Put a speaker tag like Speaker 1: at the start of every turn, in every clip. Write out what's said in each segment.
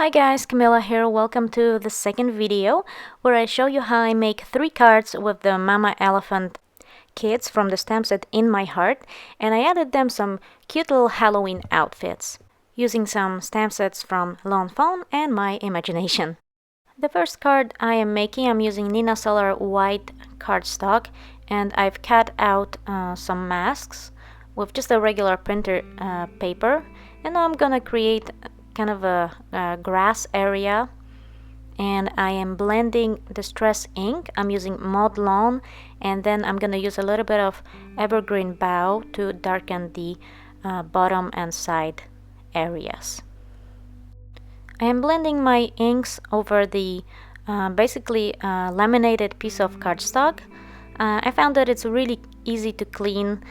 Speaker 1: Hi guys, Camilla here. Welcome to the second video where I show you how I make 3 cards with the Mama Elephant kits from the stamp set In My Heart, and I added them some cute little Halloween outfits using some stamp sets from Fawn and my imagination. The first card I am making, I'm using Nina Solar white cardstock, and I've cut out some masks with just a regular printer paper, and now I'm gonna create kind of a grass area, and I am blending Distress ink. I'm using Mod Lawn, and then I'm gonna use a little bit of Evergreen Bough to darken the bottom and side areas. I am blending my inks over the basically laminated piece of cardstock. I found that it's really easy to clean,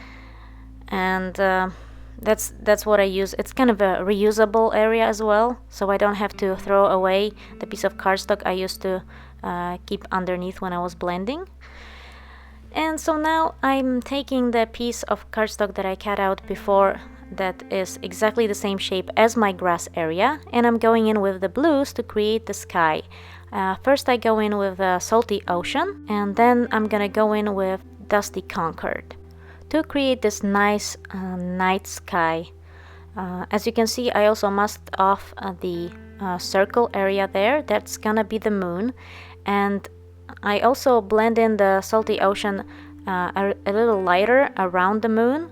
Speaker 1: and that's what I use. It's kind of a reusable area as well, so I don't have to throw away the piece of cardstock I used to keep underneath when I was blending. And so now I'm taking the piece of cardstock that I cut out before that is exactly the same shape as my grass area, and I'm going in with the blues to create the sky. First I go in with a Salty Ocean, and then I'm gonna go in with Dusty Concord to create this nice night sky. As you can see, I also masked off the circle area there. That's gonna be the moon, and I also blend in the Salty Ocean a little lighter around the moon,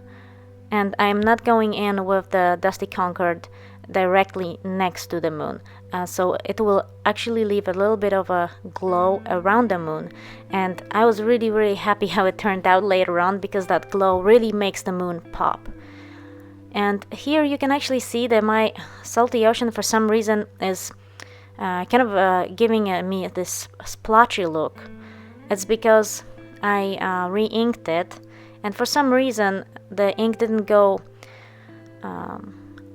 Speaker 1: and I'm not going in with the Dusty Concord directly next to the moon, so it will actually leave a little bit of a glow around the moon, and I was really happy how it turned out later on, because that glow really makes the moon pop. And here you can actually see that my Salty Ocean for some reason is kind of giving me this splotchy look. It's because I re-inked it, and for some reason the ink didn't go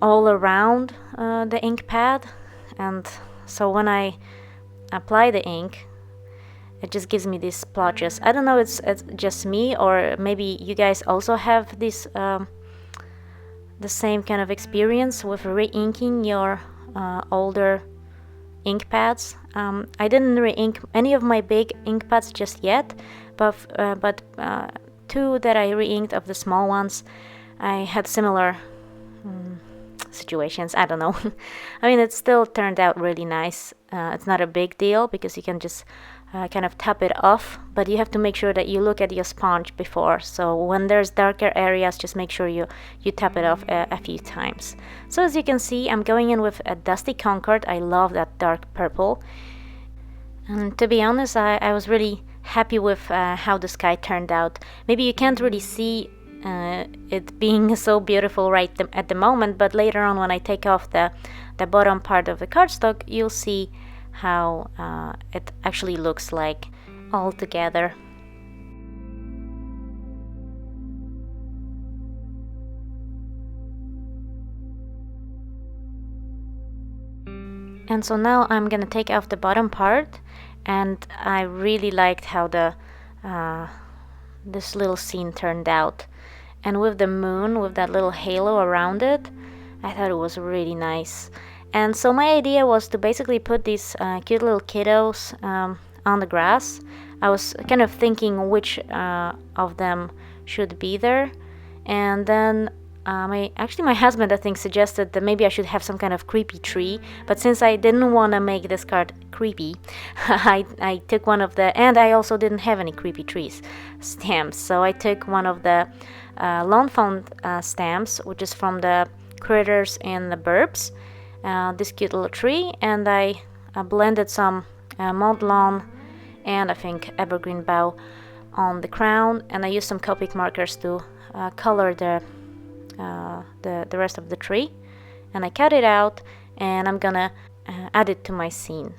Speaker 1: all around the ink pad, and so when I apply the ink, it just gives me these splotches. I don't know, it's just me, or maybe you guys also have this the same kind of experience with re-inking your older ink pads. I didn't re-ink any of my big ink pads just yet, but 2 that I re-inked of the small ones, I had similar situations. I don't know. I mean, it still turned out really nice. It's not a big deal because you can just kind of tap it off, but you have to make sure that you look at your sponge before. So when there's darker areas, just make sure you tap it off a few times. So as you can see, I'm going in with a Dusty Concord. I love that dark purple. And to be honest, I was really happy with how the sky turned out. Maybe you can't really see it being so beautiful right at the moment, but later on when I take off the bottom part of the cardstock, you'll see how it actually looks like all together. And so now I'm gonna take off the bottom part, and I really liked how this little scene turned out. And with the moon, with that little halo around it, I thought it was really nice. And so my idea was to basically put these cute little kiddos on the grass. I was kind of thinking which of them should be there, and then my husband, I think, suggested that maybe I should have some kind of creepy tree, but since I didn't want to make this card creepy, I took one of the, and I also didn't have any creepy trees stamps, so I took one of the Lawn Fawn stamps, which is from the Critters in the Burbs, this cute little tree, and I blended some Mod Lawn and I think Evergreen Bough on the crown, and I used some Copic markers to color the rest of the tree, and I cut it out, and I'm gonna add it to my scene.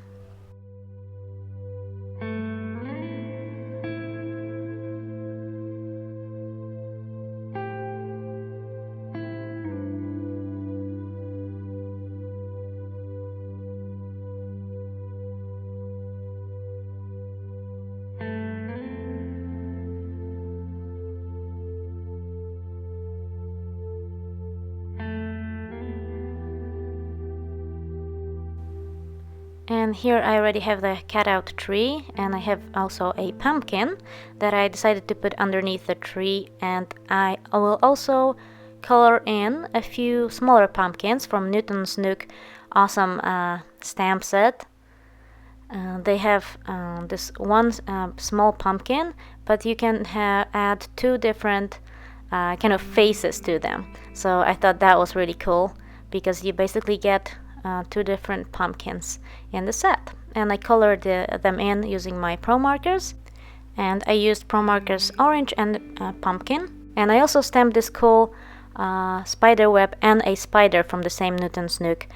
Speaker 1: And here I already have the cutout tree, and I have also a pumpkin that I decided to put underneath the tree, and I will also color in a few smaller pumpkins from Newton's Nook awesome stamp set. They have this one small pumpkin, but you can add two different kind of faces to them. So I thought that was really cool because you basically get two different pumpkins in the set. And I colored them in using my Pro Markers. And I used Pro Markers Orange and Pumpkin. And I also stamped this cool spider web and a spider from the same Newton's Nook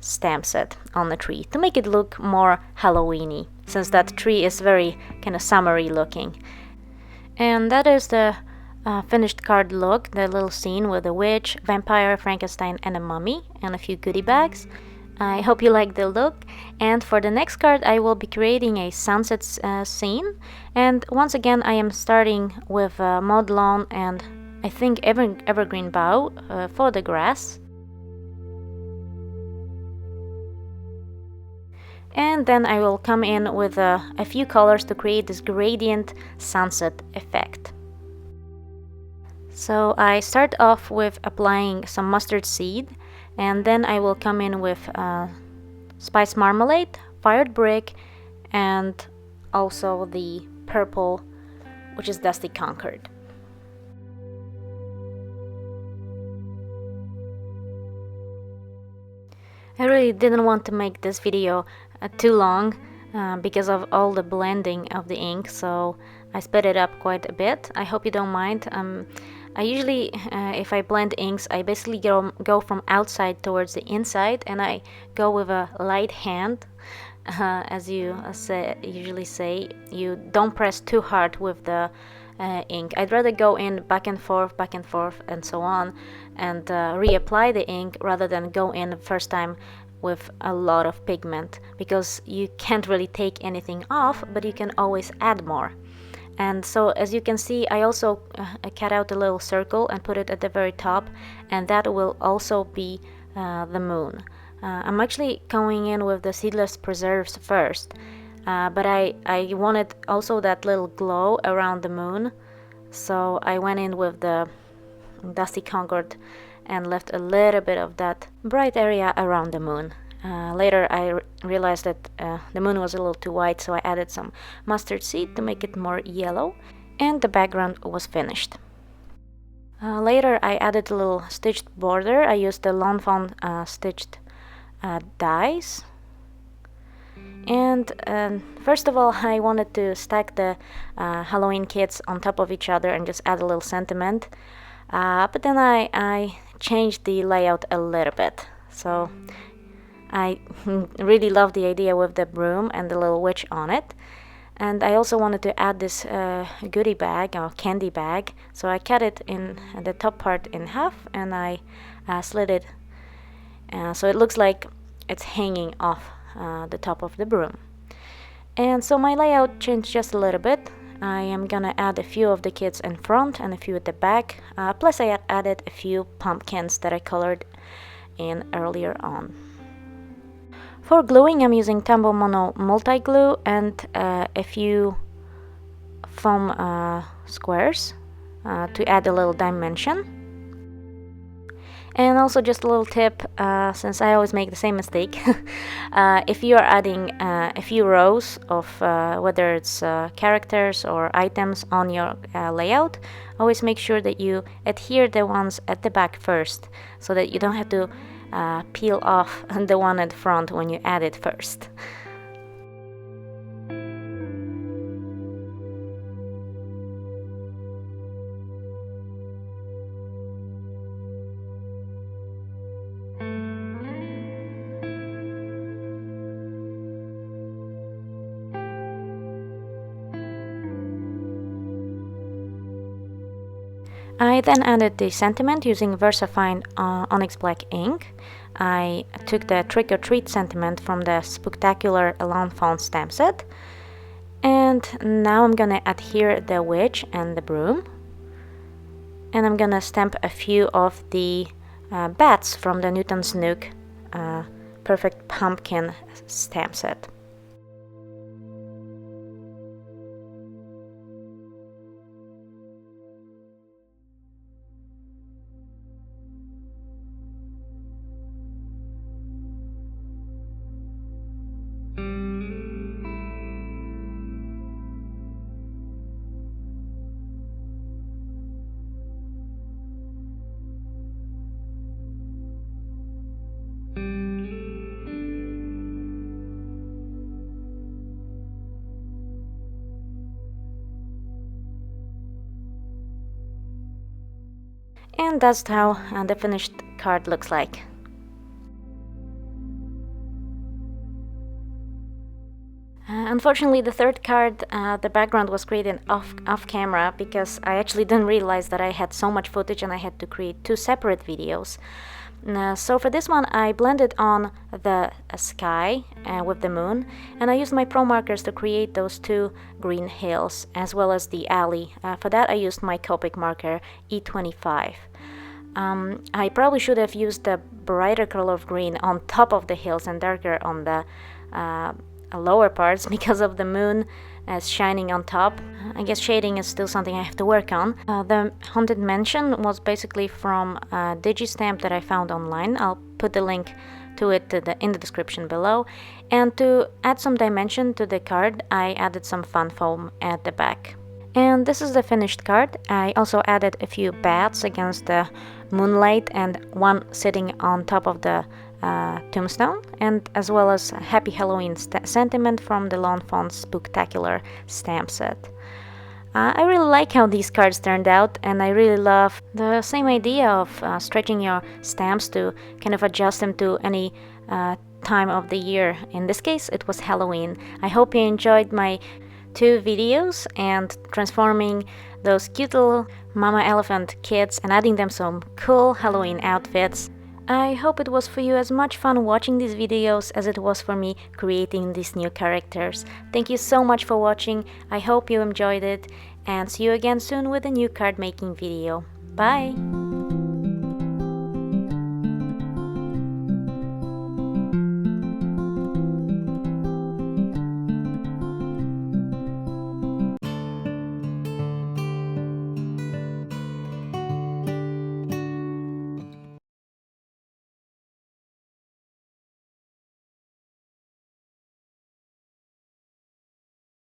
Speaker 1: stamp set on the tree to make it look more Halloweeny, since that tree is very kind of summery looking. And that is the finished card look, the little scene with a witch, vampire, Frankenstein, and a mummy, and a few goodie bags. I hope you like the look. And for the next card I will be creating a sunset scene, and once again I am starting with mowed lawn and I think evergreen bough for the grass. And then I will come in with a few colors to create this gradient sunset effect. So I start off with applying some mustard seed, and then I will come in with spice marmalade, fired brick, and also the purple, which is Dusty Concord. I really didn't want to make this video too long because of all the blending of the ink, so I sped it up quite a bit. I hope you don't mind. I usually, if I blend inks, I basically go from outside towards the inside, and I go with a light hand. As you usually say, you don't press too hard with the ink. I'd rather go in back and forth, and so on, and reapply the ink rather than go in the first time with a lot of pigment, because you can't really take anything off, but you can always add more. And so as you can see, I also cut out a little circle and put it at the very top, and that will also be the moon. I'm actually going in with the seedless preserves first, but I wanted also that little glow around the moon, so I went in with the Dusty Concord and left a little bit of that bright area around the moon. Later I realized that the moon was a little too white, so I added some mustard seed to make it more yellow, and the background was finished. Later I added a little stitched border. I used the Lawn Fawn stitched dies. And first of all, I wanted to stack the Halloween kits on top of each other and just add a little sentiment. But then I changed the layout a little bit. So I really love the idea with the broom and the little witch on it. And I also wanted to add this goodie bag or candy bag. So I cut it in the top part in half, and I slid it so it looks like it's hanging off the top of the broom. And so my layout changed just a little bit. I am gonna add a few of the kits in front and a few at the back. Plus I added a few pumpkins that I colored in earlier on. For gluing, I'm using Tombow Mono multi-glue and a few foam squares to add a little dimension. And also just a little tip, since I always make the same mistake, if you are adding a few rows of whether it's characters or items on your layout, always make sure that you adhere the ones at the back first, so that you don't have to peel off the one at the front when you add it first. I then added the sentiment using VersaFine Onyx Black ink. I took the Trick or Treat sentiment from the Spooktacular Lawn Fawn stamp set. And now I'm gonna adhere the witch and the broom. And I'm gonna stamp a few of the bats from the Newton's Nook perfect pumpkin stamp set. And that's how the finished card looks like. Unfortunately, the third card, the background was created off camera because I actually didn't realize that I had so much footage and I had to create two separate videos. So for this one, I blended on the sky with the moon, and I used my pro markers to create those two green hills as well as the alley. For that, I used my Copic marker E25. I probably should have used the brighter color of green on top of the hills and darker on the lower parts because of the moon as shining on top. I guess shading is still something I have to work on. The Haunted Mansion was basically from a digi-stamp that I found online. I'll put the link to it in the description below. And to add some dimension to the card, I added some fun foam at the back. And this is the finished card. I also added a few bats against the moonlight and one sitting on top of the tombstone, and as well as Happy Halloween sentiment from the Lawn Fawn Spooktacular stamp set. I really like how these cards turned out, and I really love the same idea of stretching your stamps to kind of adjust them to any time of the year. In this case, it was Halloween. I hope you enjoyed my two videos and transforming those cute little mama elephant kids and adding them some cool Halloween outfits. I hope it was for you as much fun watching these videos as it was for me creating these new characters. Thank you so much for watching. I hope you enjoyed it, and see you again soon with a new card making video. Bye!